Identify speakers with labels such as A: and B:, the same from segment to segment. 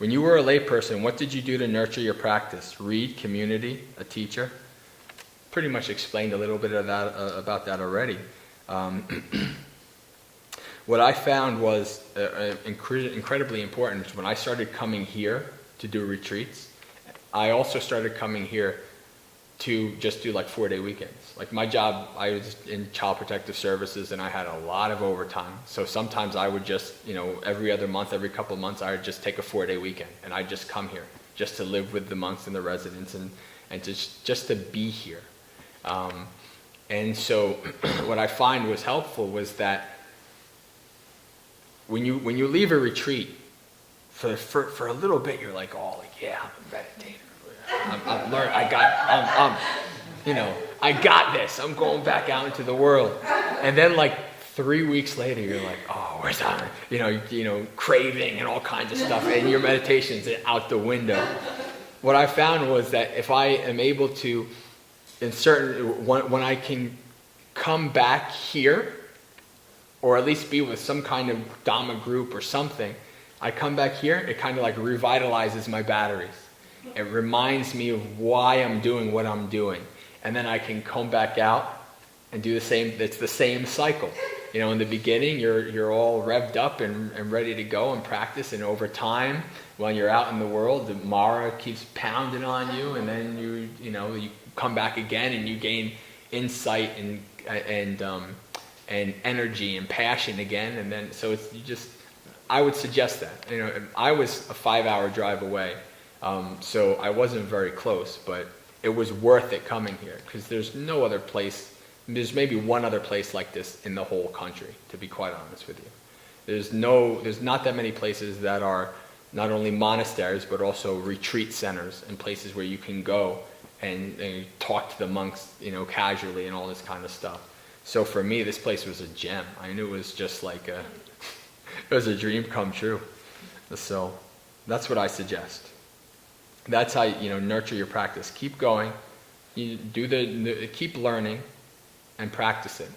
A: When you were a layperson, what did you do to nurture your practice? Read, community, a teacher? Pretty much explained a little bit of that about that already. What I found was incredibly important when I started coming here to do retreats. I also started coming here to just do like 4-day weekends. Like my job, I was in child protective services and I had a lot of overtime. So sometimes I would just, every other month, every couple of months, I would just take a 4-day weekend and I'd just come here just to live with the monks and the residents and just to be here. And so what I find was helpful was that when you leave a retreat, for a little bit you're like, oh, like, yeah, I'm a meditator. I'm learning. I got this. I'm going back out into the world. And then like 3 weeks later, you're like, oh, where's that? Craving and all kinds of stuff, and your meditation's out the window. What I found was that if I am able to, when I can come back here, or at least be with some kind of Dhamma group or something, I come back here, it kind of like revitalizes my batteries. It reminds me of why I'm doing what I'm doing. And then I can come back out and do the same. It's the same cycle. In the beginning, you're all revved up and ready to go and practice. And over time, when you're out in the world, the Mara keeps pounding on you. And then you come back again and you gain insight and energy and passion again. And then, so I would suggest that. I was a 5-hour drive away. So I wasn't very close, but it was worth it coming here because there's no other place. There's maybe one other place like this in the whole country, to be quite honest with you. There's not that many places that are not only monasteries but also retreat centers and places where you can go and talk to the monks, casually and all this kind of stuff. So for me, this place was a gem. I knew it was just like it was a dream come true. So that's what I suggest. That's how nurture your practice. Keep going. You do keep learning and practice it.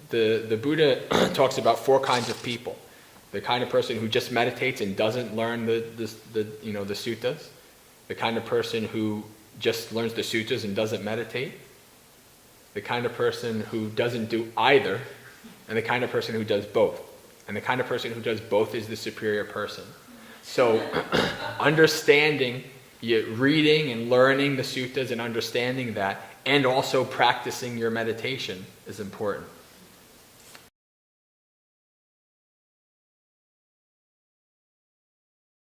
A: The Buddha talks about 4 kinds of people. The kind of person who just meditates and doesn't learn the suttas. The kind of person who just learns the suttas and doesn't meditate. The kind of person who doesn't do either, and the kind of person who does both. And the kind of person who does both is the superior person. So understanding, reading and learning the suttas and understanding that, and also practicing your meditation is important.